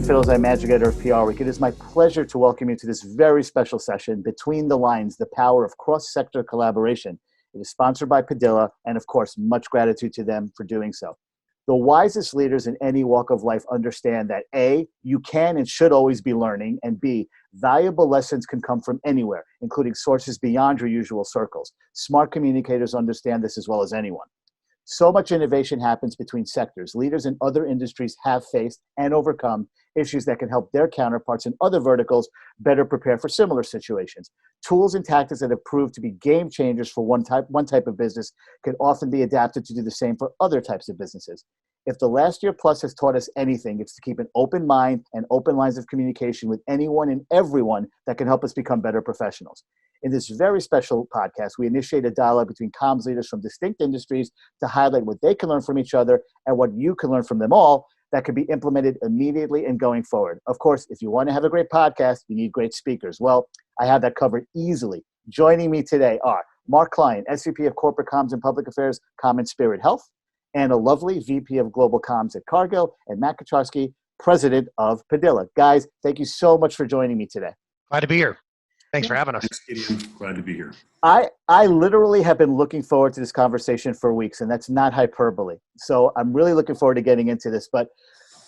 Fiddles, I'm Magic Editor of PR Week. It is my pleasure to welcome you to this very special session, Between the Lines, the Power of Cross-Sector Collaboration. It is sponsored by Padilla, and of course, much gratitude to them for doing so. The wisest leaders in any walk of life understand that A, you can and should always be learning, and B, valuable lessons can come from anywhere, including sources beyond your usual circles. Smart communicators understand this as well as anyone. So much innovation happens between sectors. Leaders in other industries have faced and overcome issues that can help their counterparts in other verticals better prepare for similar situations. Tools and tactics that have proved to be game changers for one type of business can often be adapted to do the same for other types of businesses. If the last year plus has taught us anything, it's to keep an open mind and open lines of communication with anyone and everyone that can help us become better professionals. In this very special podcast, we initiate a dialogue between comms leaders from distinct industries to highlight what they can learn from each other and what you can learn from them all that can be implemented immediately and going forward. Of course, if you want to have a great podcast, you need great speakers. Well, I have that covered easily. Joining me today are Mark Klein, SVP of Corporate Comms and Public Affairs, Common Spirit Health, Anna Lovely, VP of Global Comms at Cargill, and Matt Kaczarski, President of Padilla. Guys, thank you so much for joining me today. Glad to be here. Thanks for having us. Thanks, Gideon. Glad to be here. I literally have been looking forward to this conversation for weeks, and that's not hyperbole. So I'm really looking forward to getting into this. But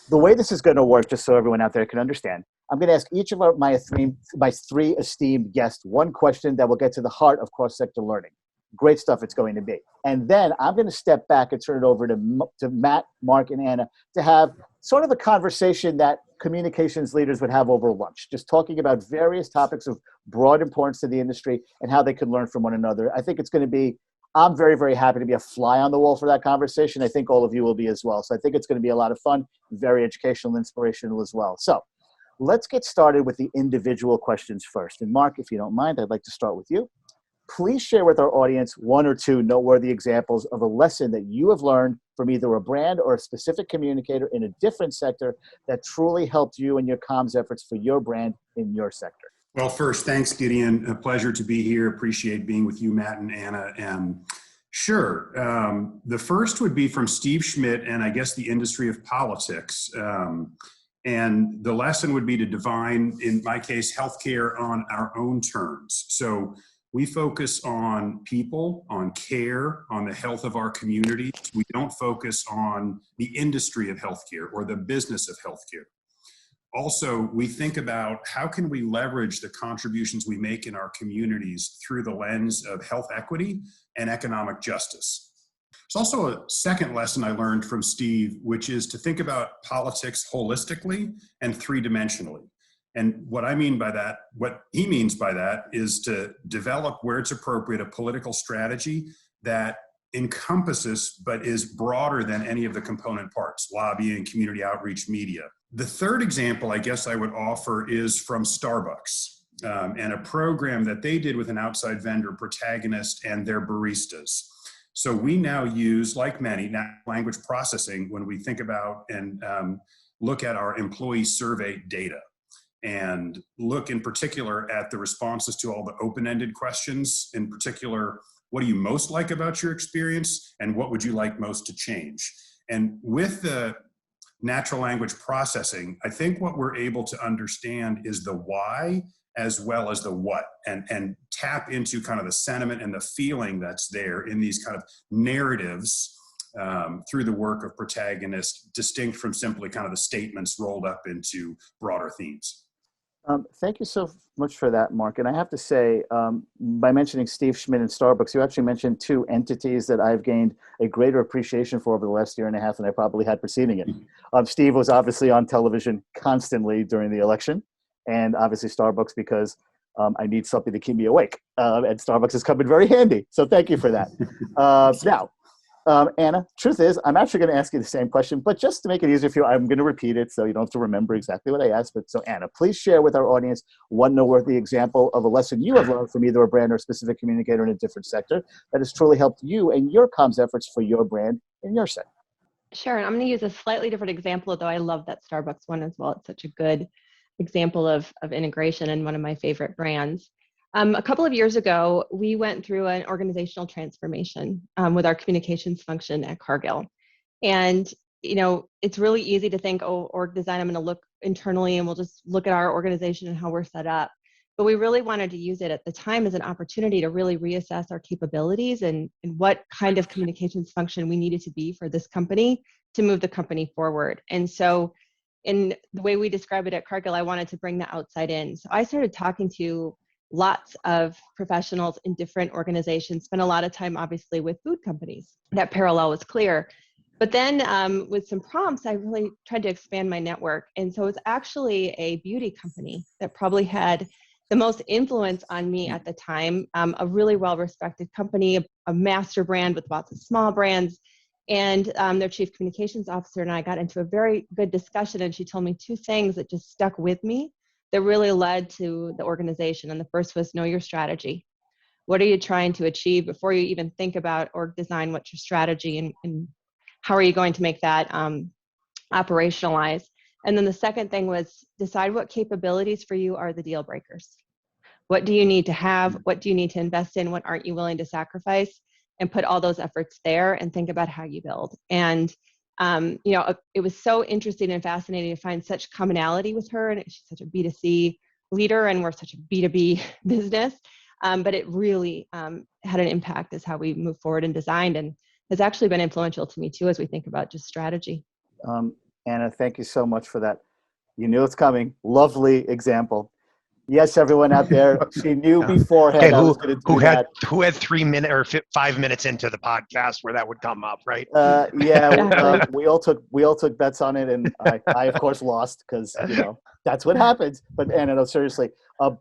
the way this is going to work, just so everyone out there can understand, I'm going to ask each of my three esteemed guests one question that will get to the heart of cross-sector learning. Great stuff it's going to be. And then I'm going to step back and turn it over to Matt, Mark, and Anna to have sort of a conversation that communications leaders would have over lunch, just talking about various topics of broad importance to the industry and how they can learn from one another. I think it's going to be, I'm very, very happy to be a fly on the wall for that conversation. I think all of you will be as well. So I think it's going to be a lot of fun, very educational, inspirational as well. So let's get started with the individual questions first. And Mark, if you don't mind, I'd like to start with you. Please share with our audience one or two noteworthy examples of a lesson that you have learned from either a brand or a specific communicator in a different sector that truly helped you in your comms efforts for your brand in your sector. Well, first, thanks, Gideon. A pleasure to be here. Appreciate being with you, Matt and Anna. Sure. The first would be from Steve Schmidt and I guess the industry of politics. And the lesson would be to define, in my case, healthcare on our own terms. So we focus on people, on care, on the health of our communities. We don't focus on the industry of healthcare or the business of healthcare. Also, we think about how can we leverage the contributions we make in our communities through the lens of health equity and economic justice. There's also a second lesson I learned from Steve, which is to think about politics holistically and three-dimensionally. And what I mean by that, what he means by that is to develop where it's appropriate a political strategy that encompasses but is broader than any of the component parts, lobbying, community outreach, media. The third example I guess I would offer is from Starbucks and a program that they did with an outside vendor, Protagonist, and their baristas. So we now use, like many, natural language processing when we think about and look at our employee survey data. And look in particular at the responses to all the open-ended questions. In particular, what do you most like about your experience and what would you like most to change? And with the natural language processing, I think what we're able to understand is the why as well as the what, and tap into kind of the sentiment and the feeling that's there in these kind of narratives through the work of protagonists, distinct from simply kind of the statements rolled up into broader themes. Thank you so much for that, Mark. And I have to say, by mentioning Steve Schmidt and Starbucks, you actually mentioned two entities that I've gained a greater appreciation for over the last year and a half than I probably had preceding it. Steve was obviously on television constantly during the election, and obviously Starbucks because I need something to keep me awake. And Starbucks has come in very handy. So thank you for that. Now, Anna, truth is, I'm actually going to ask you the same question, but just to make it easier for you, I'm going to repeat it so you don't have to remember exactly what I asked. But so, Anna, please share with our audience one noteworthy example of a lesson you have learned from either a brand or a specific communicator in a different sector that has truly helped you and your comms efforts for your brand in your sector. Sure. And I'm going to use a slightly different example, though I love that Starbucks one as well. It's such a good example of integration and one of my favorite brands. A couple of years ago, we went through an organizational transformation with our communications function at Cargill. And it's really easy to think, oh, org design, I'm going to look internally and we'll just look at our organization and how we're set up. But we really wanted to use it at the time as an opportunity to really reassess our capabilities and what kind of communications function we needed to be for this company to move the company forward. And so in the way we describe it at Cargill, I wanted to bring the outside in. So I started talking to lots of professionals in different organizations, spent a lot of time obviously with food companies. That parallel was clear. But then with some prompts, I really tried to expand my network. And so it's actually a beauty company that probably had the most influence on me at the time, a really well-respected company, a master brand with lots of small brands. And their chief communications officer and I got into a very good discussion, and she told me two things that just stuck with me that really led to the organization. And the first was know your strategy. What are you trying to achieve before you even think about org design? What's your strategy and how are you going to make that operationalize? And then the second thing was decide what capabilities for you are the deal breakers. What do you need to have? What do you need to invest in? What aren't you willing to sacrifice? And put all those efforts there and think about how you build. And, it was so interesting and fascinating to find such commonality with her. And she's such a B2C leader and we're such a B2B business. But it really had an impact as how we move forward and designed, and has actually been influential to me too as we think about just strategy. Anna, thank you so much for that. You knew it's coming. Lovely example. Yes, everyone out there, she knew beforehand Okay, I was going to do that. Who had 3 minutes or 5 minutes into the podcast where that would come up, right? We all took bets on it, and I of course lost because that's what happens. But Anna, no, seriously,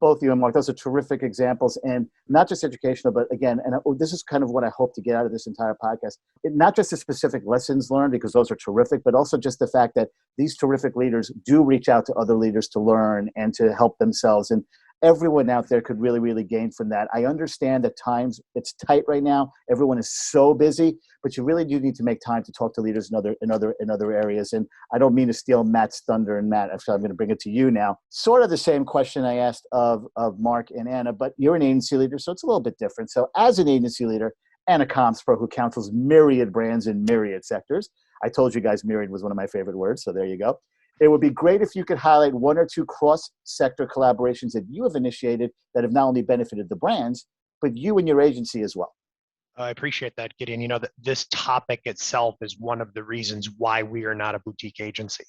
both you and Mark, those are terrific examples, and not just educational, but again, and this is kind of what I hope to get out of this entire podcast. Not just the specific lessons learned, because those are terrific, but also just the fact that these terrific leaders do reach out to other leaders to learn and to help themselves. And everyone out there could really, really gain from that. I understand that times it's tight right now. Everyone is so busy, but you really do need to make time to talk to leaders in other areas. And I don't mean to steal Matt's thunder. And Matt, actually, I'm going to bring it to you now. Sort of the same question I asked of Mark and Anna, but you're an agency leader, so it's a little bit different. So as an agency leader and a comms pro who counsels myriad brands in myriad sectors, I told you guys myriad was one of my favorite words, so there you go. It would be great if you could highlight one or two cross-sector collaborations that you have initiated that have not only benefited the brands, but you and your agency as well. I appreciate that, Gideon. This topic itself is one of the reasons why we are not a boutique agency.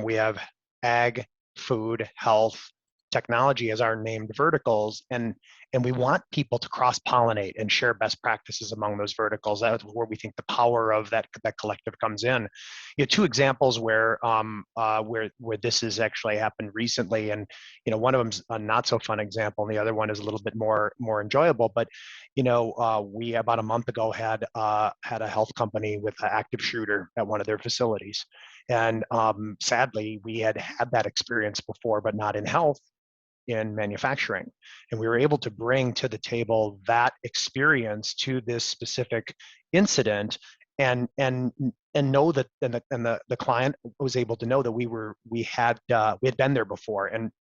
We have ag, food, health, technology as our named verticals, and we want people to cross-pollinate and share best practices among those verticals. That's where we think the power of that collective comes in. Two examples where this has actually happened recently, and one of them's a not so fun example, and the other one is a little bit more enjoyable. But we about a month ago had a health company with an active shooter at one of their facilities, and sadly we had that experience before, but not in health, in manufacturing. And we were able to bring to the table that experience to this specific incident, and know that the client was able to know that we had been there before, and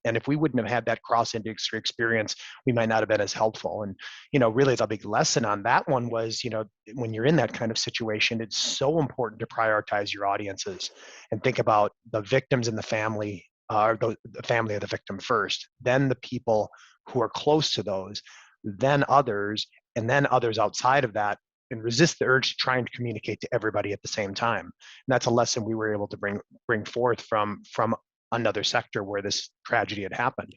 if we wouldn't have had that cross industry experience, we might not have been as helpful. And really the big lesson on that one was, when you're in that kind of situation, it's so important to prioritize your audiences and think about the victims and the family, or the family of the victim first, then the people who are close to those, then others, and then others outside of that, and resist the urge to try and communicate to everybody at the same time. And that's a lesson we were able to bring forth from another sector where this tragedy had happened.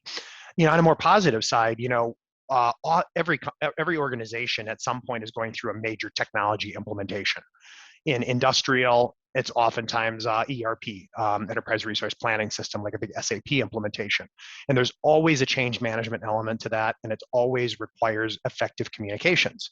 On a more positive side, every organization at some point is going through a major technology implementation. In industrial, it's oftentimes ERP, enterprise resource planning system, like a big SAP implementation. And there's always a change management element to that, and it always requires effective communications.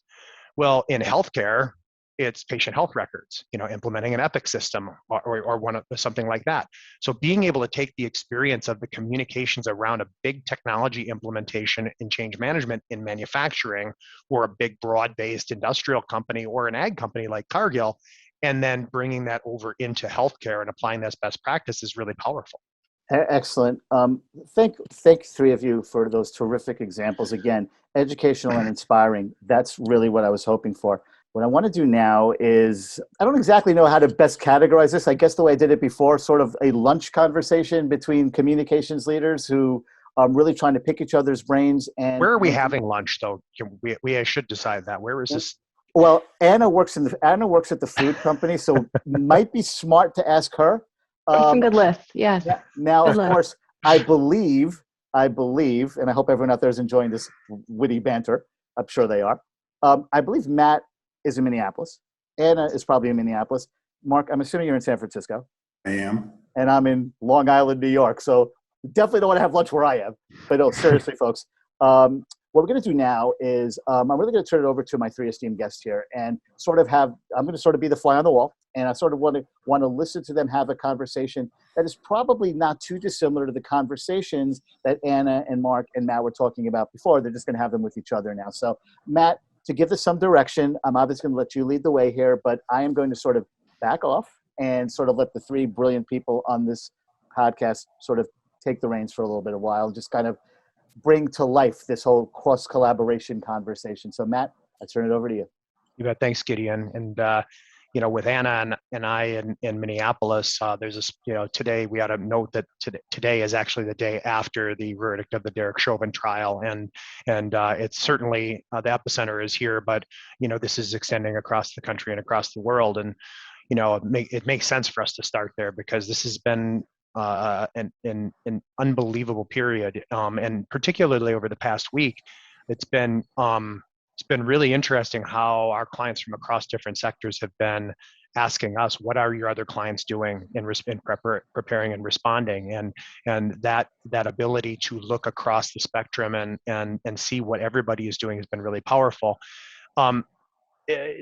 Well, in healthcare, it's patient health records, implementing an Epic system or something like that. So being able to take the experience of the communications around a big technology implementation in change management in manufacturing, or a big broad-based industrial company or an ag company like Cargill, and then bringing that over into healthcare and applying this best practice is really powerful. Excellent. Thank three of you for those terrific examples. Again, educational and inspiring. That's really what I was hoping for. What I want to do now is, I don't exactly know how to best categorize this. I guess the way I did it before, sort of a lunch conversation between communications leaders who are really trying to pick each other's brains. And where are we having lunch, though? We should decide that. Where is this? Well, Anna works at the food company, so might be smart to ask her. Some good lists, yes. Now, Good of course, I believe, and I hope everyone out there is enjoying this witty banter. I'm sure they are. I believe Matt is in Minneapolis. Anna is probably in Minneapolis. Mark, I'm assuming you're in San Francisco. I am. And I'm in Long Island, New York. So definitely don't want to have lunch where I am. But no, seriously, folks. What we're going to do now is I'm really going to turn it over to my three esteemed guests here and I'm going to sort of be the fly on the wall. And I sort of want to listen to them have a conversation that is probably not too dissimilar to the conversations that Anna and Mark and Matt were talking about before. They're just going to have them with each other now. So Matt, to give this some direction, I'm obviously going to let you lead the way here, but I am going to sort of back off and sort of let the three brilliant people on this podcast sort of take the reins for a little bit of a while, just kind of bring to life this whole cross-collaboration conversation. So Matt, I turn it over to you. You bet. Thanks, Gideon. And, with Anna and I in Minneapolis, there's this, today we ought to note that today is actually the day after the verdict of the Derek Chauvin trial. And it's certainly the epicenter is here, but, this is extending across the country and across the world. And, it makes sense for us to start there because this has been an unbelievable period. And particularly over the past week, it's been really interesting how our clients from across different sectors have been asking us, what are your other clients doing in preparing and responding? And that ability to look across the spectrum and see what everybody is doing has been really powerful.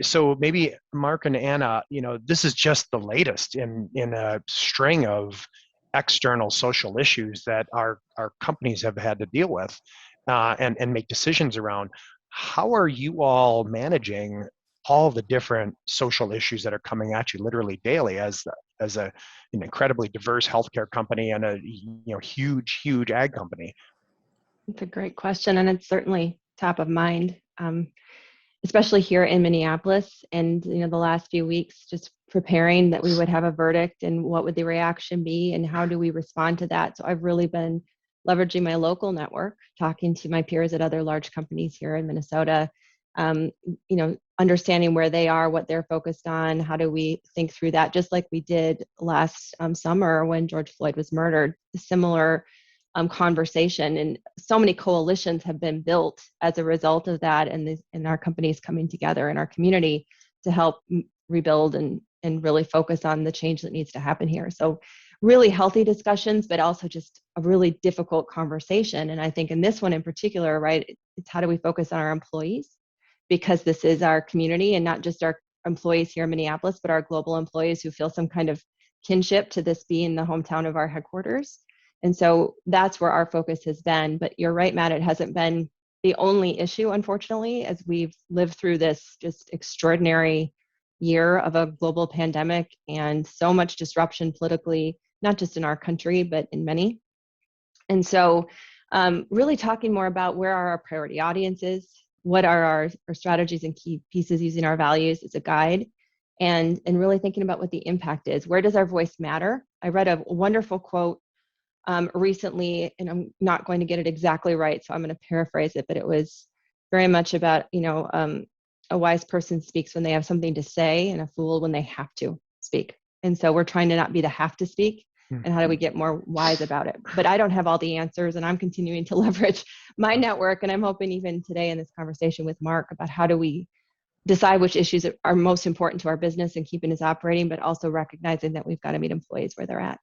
So maybe Mark and Anna, this is just the latest in a string of external social issues that our companies have had to deal with and make decisions around. How are you all managing all the different social issues that are coming at you literally daily as an incredibly diverse healthcare company and a huge ag company? It's a great question, and it's certainly top of mind, especially here in Minneapolis. And the last few weeks, just preparing that we would have a verdict and what would the reaction be and how do we respond to that. So I've really been leveraging my local network, talking to my peers at other large companies here in Minnesota, understanding where they are, what they're focused on, how do we think through that, just like we did last summer when George Floyd was murdered, a similar conversation. And so many coalitions have been built as a result of that, and our companies coming together in our community to help rebuild and really focus on the change that needs to happen here. So really healthy discussions, but also just a really difficult conversation. And I think in this one in particular, right, it's how do we focus on our employees? Because this is our community and not just our employees here in Minneapolis, but our global employees who feel some kind of kinship to this being the hometown of our headquarters. And so that's where our focus has been. But you're right, Matt, it hasn't been the only issue, unfortunately, as we've lived through this just extraordinary year of a global pandemic and so much disruption politically, not just in our country, but in many. And so really talking more about where are our priority audiences, what are our strategies and key pieces using our values as a guide, and really thinking about what the impact is. Where does our voice matter? I read a wonderful quote recently, and I'm not going to get it exactly right, so I'm going to paraphrase it, but it was very much about, a wise person speaks when they have something to say and a fool when they have to speak. And so we're trying to not be the have to speak, and how do we get more wise about it? But I don't have all the answers, and I'm continuing to leverage my network, and I'm hoping even today in this conversation with Mark about how do we decide which issues are most important to our business and keeping us operating, but also recognizing that we've got to meet employees where they're at.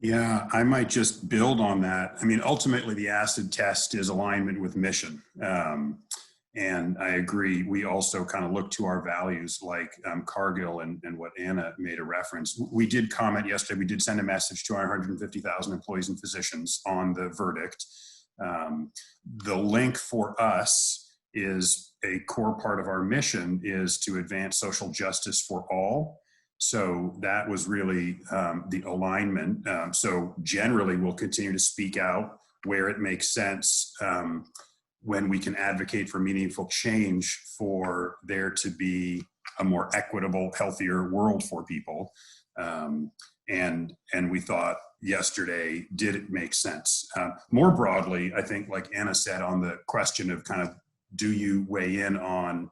Yeah, I might just build on that. I mean, ultimately, the acid test is alignment with mission. And I agree. We also kind of look to our values like Cargill and what Anna made a reference. We did comment yesterday. We did send a message to our 150,000 employees and physicians on the verdict. The link for us is a core part of our mission is to advance social justice for all. So that was really the alignment. So generally, we'll continue to speak out where it makes sense. when we can advocate for meaningful change for there to be a more equitable, healthier world for people. And we thought yesterday, did it make sense? More broadly, I think, like Anna said, on the question of kind of, do you weigh in on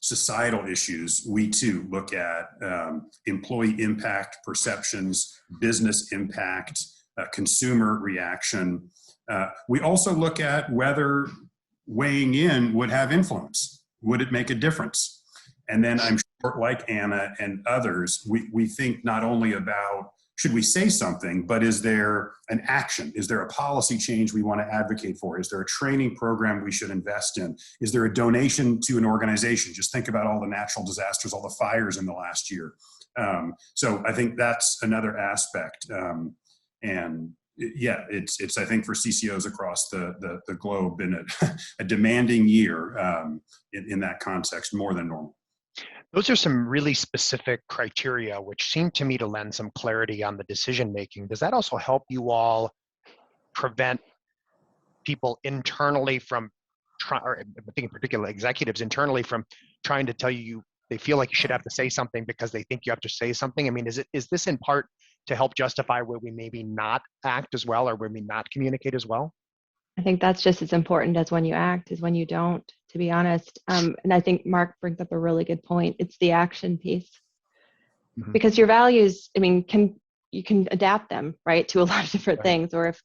societal issues? We too look at employee impact, perceptions, business impact, consumer reaction. We also look at whether weighing in would have influence. Would it make a difference? And then I'm sure, like Anna and others, we think not only about, should we say something, but is there an action? Is there a policy change we want to advocate for? Is there a training program we should invest in? Is there a donation to an organization? Just think about all the natural disasters, all the fires in the last year. So I think that's another aspect. And yeah, it's I think for CCOs across the globe been a demanding year in that context, more than normal. Those are some really specific criteria, which seem to me to lend some clarity on the decision making. Does that also help you all prevent people internally from or I think in particular executives internally from trying to tell you they feel like you should have to say something because they think you have to say something? I mean, is this in part to help justify where we maybe not act as well or where we not communicate as well? I think that's just as important as when you act as when you don't, to be honest. And I think Mark brings up a really good point. It's the action piece. Mm-hmm. Because your values, I mean, you can adapt them, right, to a lot of different things. Or if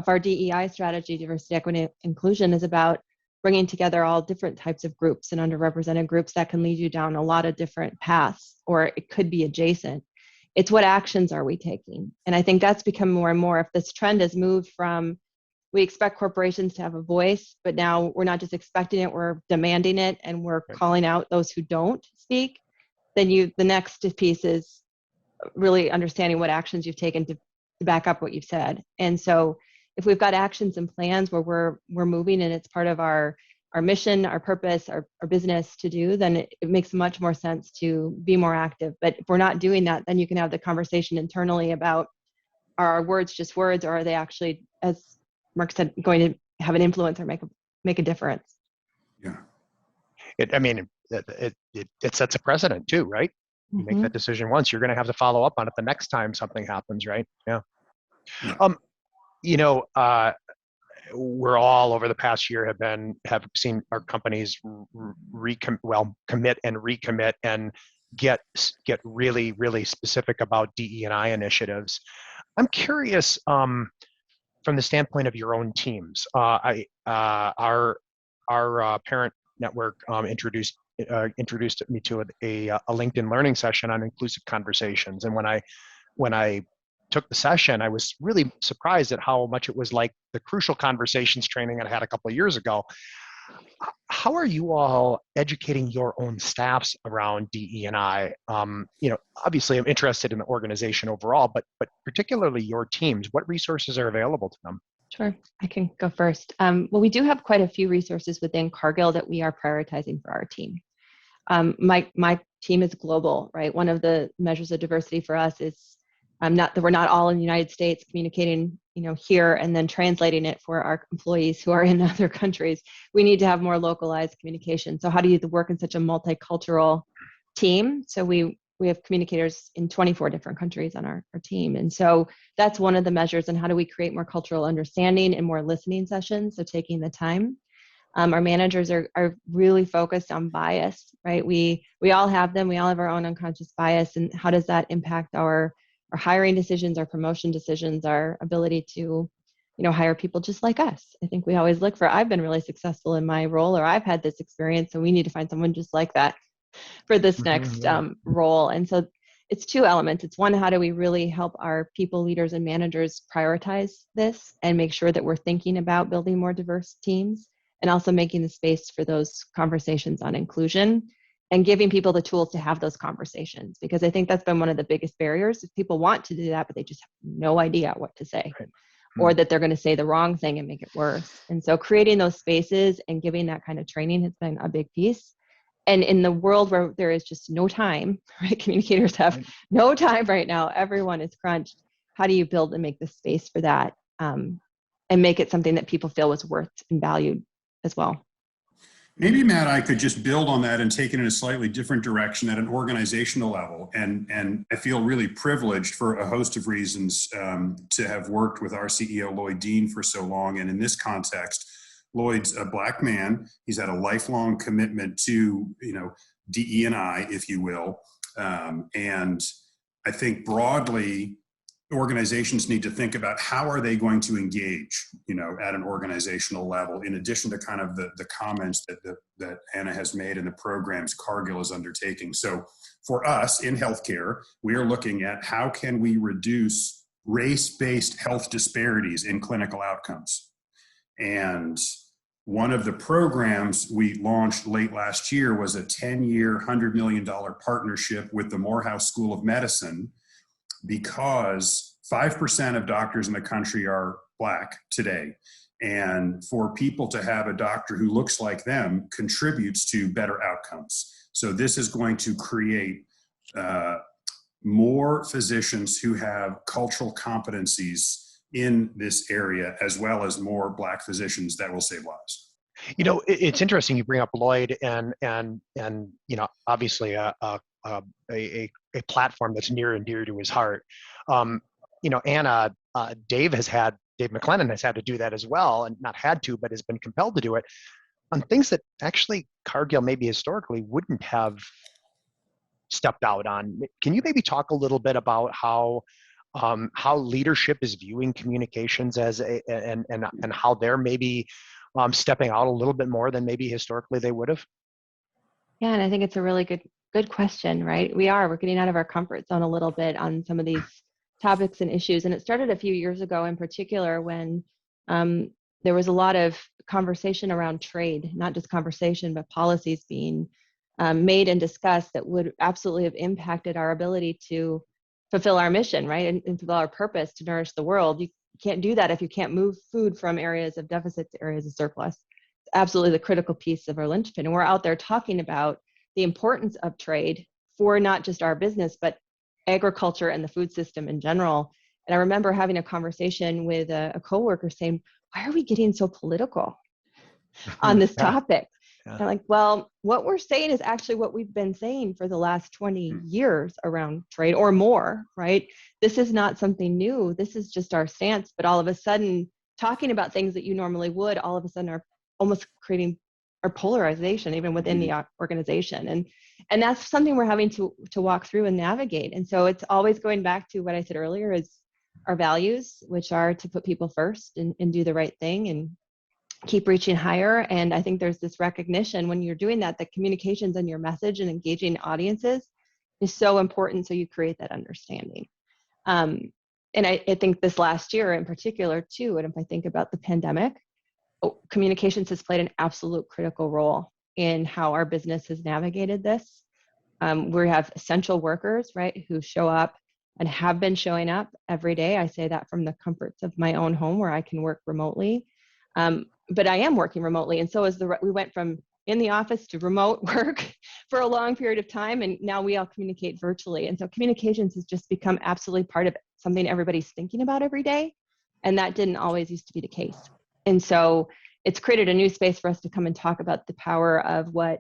our DEI strategy, diversity, equity, inclusion, is about bringing together all different types of groups and underrepresented groups, that can lead you down a lot of different paths, or it could be adjacent. It's what actions are we taking? And I think that's become more and more, if this trend has moved from, we expect corporations to have a voice, but now we're not just expecting it, we're demanding it, and we're calling out those who don't speak. Then the next piece is really understanding what actions you've taken to back up what you've said. And so if we've got actions and plans where we're moving and it's part of our mission, our purpose, our business to do, then it makes much more sense to be more active. But if we're not doing that, then you can have the conversation internally about, are our words just words, or are they actually, as Mark said, going to have an influence or make a difference? Yeah. It sets a precedent too, right? You make that decision once, you're going to have to follow up on it the next time something happens, right? Yeah. We're all over the past year have seen our companies commit and recommit and get really, really specific about DE&I initiatives. I'm curious, from the standpoint of your own teams, our parent network introduced me to a LinkedIn learning session on inclusive conversations. And when I took the session, I was really surprised at how much it was like the crucial conversations training I had a couple of years ago. How are you all educating your own staffs around DE&I? Obviously I'm interested in the organization overall, but particularly your teams. What resources are available to them? Sure, I can go first. Well, we do have quite a few resources within Cargill that we are prioritizing for our team. My team is global, right? One of the measures of diversity for us is not that we're not all in the United States communicating, here and then translating it for our employees who are in other countries. We need to have more localized communication. So how do you work in such a multicultural team? So we have communicators in 24 different countries on our team. And so that's one of the measures. And how do we create more cultural understanding and more listening sessions? So taking the time. Our managers are really focused on bias, right? We all have them. We all have our own unconscious bias. And how does that impact our hiring decisions, our promotion decisions, our ability to, hire people just like us? I think we always look for, I've been really successful in my role, or I've had this experience, so we need to find someone just like that for this next role. And so it's two elements. It's one, how do we really help our people, leaders, and managers prioritize this and make sure that we're thinking about building more diverse teams, and also making the space for those conversations on inclusion and giving people the tools to have those conversations. Because I think that's been one of the biggest barriers. If people want to do that, but they just have no idea what to say, right, or that they're going to say the wrong thing and make it worse. And so creating those spaces and giving that kind of training has been a big piece. And in the world where there is just no time, right? Communicators have no time right now. Everyone is crunched. How do you build and make the space for that, and make it something that people feel was worth and valued as well. Maybe, Matt, I could just build on that and take it in a slightly different direction at an organizational level. And I feel really privileged for a host of reasons to have worked with our CEO, Lloyd Dean, for so long. And in this context, Lloyd's a Black man. He's had a lifelong commitment to, DE&I, if you will. And I think broadly, organizations need to think about how are they going to engage, at an organizational level, in addition to kind of the comments that Anna has made and the programs Cargill is undertaking. So for us in healthcare, we are looking at how can we reduce race-based health disparities in clinical outcomes. And one of the programs we launched late last year was a 10-year, $100 million partnership with the Morehouse School of Medicine, because 5% of doctors in the country are Black today. And for people to have a doctor who looks like them contributes to better outcomes. So this is going to create more physicians who have cultural competencies in this area, as well as more Black physicians that will save lives. It's interesting you bring up Lloyd and obviously a platform that's near and dear to his heart. Anna, Dave McLennan has had to do that as well, and not had to, but has been compelled to do it on things that actually Cargill maybe historically wouldn't have stepped out on. Can you maybe talk a little bit about how leadership is viewing communications and how they're maybe stepping out a little bit more than maybe historically they would have? Yeah, and I think it's a really good question, right? We're getting out of our comfort zone a little bit on some of these topics and issues. And it started a few years ago in particular when there was a lot of conversation around trade, not just conversation, but policies being made and discussed that would absolutely have impacted our ability to fulfill our mission, right? And fulfill our purpose to nourish the world. You can't do that if you can't move food from areas of deficit to areas of surplus. It's absolutely the critical piece of our linchpin. And we're out there talking about the importance of trade for not just our business, but agriculture and the food system in general. And I remember having a conversation with a coworker saying, why are we getting so political on this topic? Yeah. And I'm like, well, what we're saying is actually what we've been saying for the last 20 years around trade or more, right? This is not something new. This is just our stance. But all of a sudden, talking about things that you normally would, all of a sudden are almost creating our polarization even within the organization. And that's something we're having to walk through and navigate. And so it's always going back to what I said earlier is our values, which are to put people first and do the right thing and keep reaching higher. And I think there's this recognition when you're doing that communications and your message and engaging audiences is so important. So you create that understanding. And I think this last year in particular too, and if I think about the pandemic, communications has played an absolute critical role in how our business has navigated this. We have essential workers, right, who show up and have been showing up every day. I say that from the comforts of my own home where I can work remotely. But I am working remotely. And so we went from in the office to remote work for a long period of time. And now we all communicate virtually. And so communications has just become absolutely part of something everybody's thinking about every day. And that didn't always used to be the case. And so it's created a new space for us to come and talk about the power of what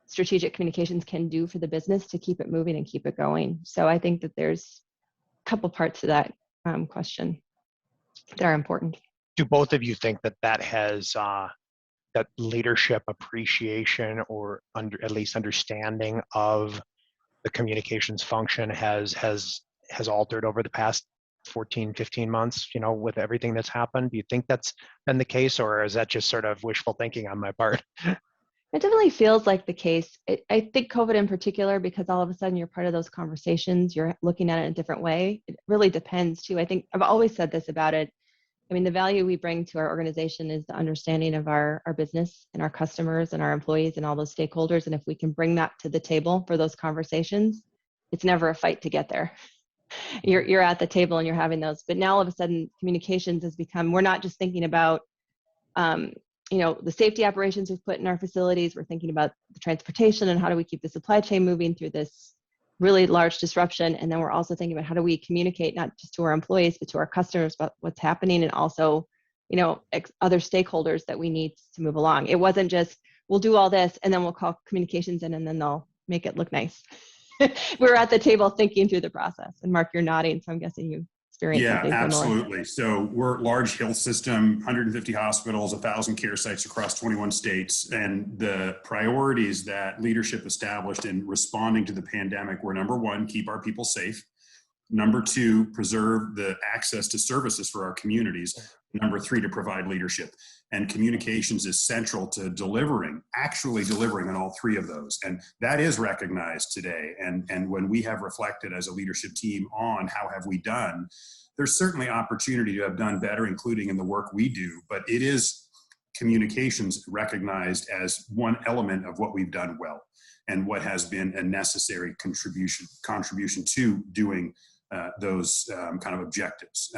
strategic communications can do for the business to keep it moving and keep it going. So I think that there's a couple parts to that question that are important. Do both of you think that has that leadership appreciation or at least understanding of the communications function has altered over the past 14, 15 months, with everything that's happened? Do you think that's been the case, or is that just sort of wishful thinking on my part? It definitely feels like the case. I think COVID in particular, because all of a sudden you're part of those conversations, you're looking at it in a different way. It really depends too. I think I've always said this about it. I mean, the value we bring to our organization is the understanding of our business and our customers and our employees and all those stakeholders. And if we can bring that to the table for those conversations, it's never a fight to get there. You're at the table and you're having those. But now all of a sudden communications has become, we're not just thinking about, the safety operations we've put in our facilities. We're thinking about the transportation and how do we keep the supply chain moving through this really large disruption. And then we're also thinking about how do we communicate not just to our employees, but to our customers about what's happening and also other stakeholders that we need to move along. It wasn't just, we'll do all this and then we'll call communications in and then they'll make it look nice. We're at the table thinking through the process. And Mark, you're nodding, so I'm guessing you experienced something similar. Absolutely. So we're a large health system, 150 hospitals, 1,000 care sites across 21 states. And the priorities that leadership established in responding to the pandemic were, number one, keep our people safe. Number two, preserve the access to services for our communities. Number three, to provide leadership. And communications is central to actually delivering on all three of those. And that is recognized today. And when we have reflected as a leadership team on how have we done, there's certainly opportunity to have done better, including in the work we do, but it is communications recognized as one element of what we've done well and what has been a necessary contribution to doing those kind of objectives.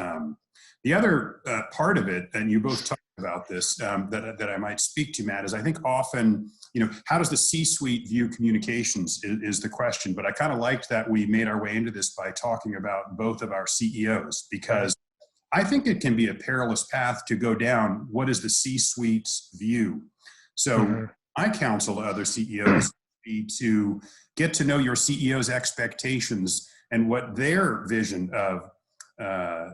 The other part of it, and you both talked about this, that I might speak to, Matt, is I think often, how does the C-suite view communications is the question. But I kind of liked that we made our way into this by talking about both of our CEOs, because I think it can be a perilous path to go down. What is the C-suite's view? So my counsel to other CEOs would be to get to know your CEO's expectations and what their vision of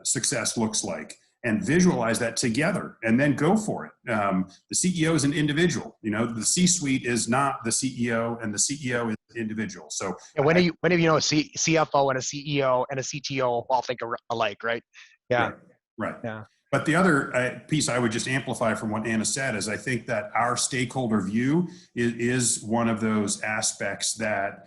success looks like, and visualize that together and then go for it. The CEO is an individual. The C-suite is not the CEO, and the CEO is the individual. So when do you a CFO and a CEO and a CTO all think alike, right? Yeah. Right. Yeah. But the other piece I would just amplify from what Anna said is I think that our stakeholder view is one of those aspects that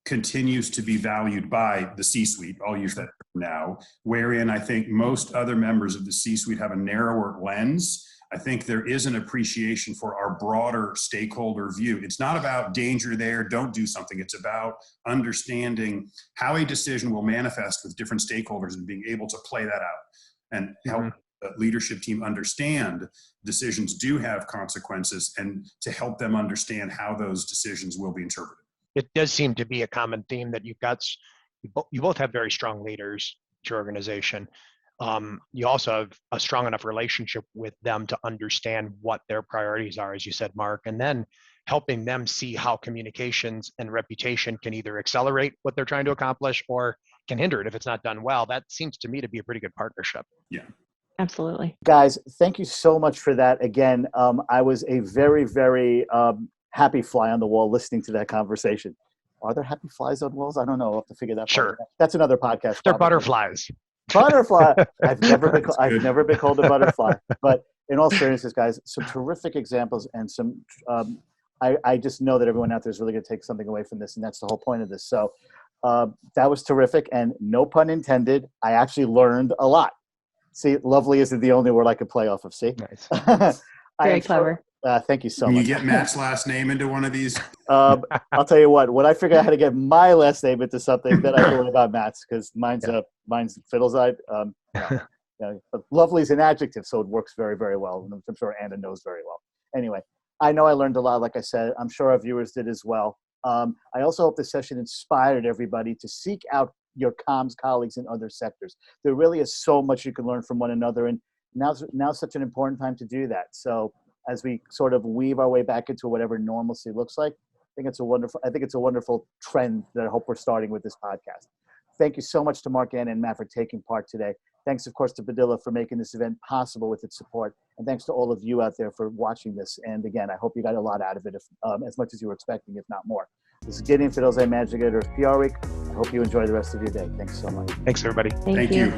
continues to be valued by the C-suite. I'll use that now, wherein I think most other members of the C-suite have a narrower lens. I think there is an appreciation for our broader stakeholder view. It's not about danger there, don't do something. It's about understanding how a decision will manifest with different stakeholders and being able to play that out and help the leadership team understand decisions do have consequences and to help them understand how those decisions will be interpreted. It does seem to be a common theme that you both have very strong leaders to your organization. You also have a strong enough relationship with them to understand what their priorities are, as you said, Mark, and then helping them see how communications and reputation can either accelerate what they're trying to accomplish or can hinder it if it's not done well. That seems to me to be a pretty good partnership. Yeah. Absolutely. Guys, thank you so much for that. Again, I was a very, very happy fly on the wall listening to that conversation. Are there happy flies on walls? I don't know. I'll have to figure that Sure. out. That's another podcast. They're butterflies. Butterfly. I've never been called a butterfly. But in all seriousness, guys, some terrific examples and some. I just know that everyone out there is really going to take something away from this, and that's the whole point of this. So that was terrific, and no pun intended. I actually learned a lot. See, lovely isn't the only word I could play off of. See, nice. Very clever. Thank you so much. much. Can you get Matt's last name into one of these? I'll tell you what. When I figure out how to get my last name into something, then I worry about Matt's, because mine's fiddle's eye. But lovely is an adjective, so it works very, very well. I'm sure Anna knows very well. Anyway, I know I learned a lot. Like I said, I'm sure our viewers did as well. I also hope this session inspired everybody to seek out your comms colleagues in other sectors. There really is so much you can learn from one another, and now's such an important time to do that. So as we sort of weave our way back into whatever normalcy looks like, I think it's a wonderful trend that I hope we're starting with this podcast. Thank you so much to Mark, Anna, and Matt for taking part today. Thanks, of course, to Padilla for making this event possible with its support. And thanks to all of you out there for watching this. And again, I hope you got a lot out of it, as much as you were expecting, if not more. This is Gideon Fiddles, Magic Editor of PR Week. I hope you enjoy the rest of your day. Thanks so much. Thanks, everybody. Thank you.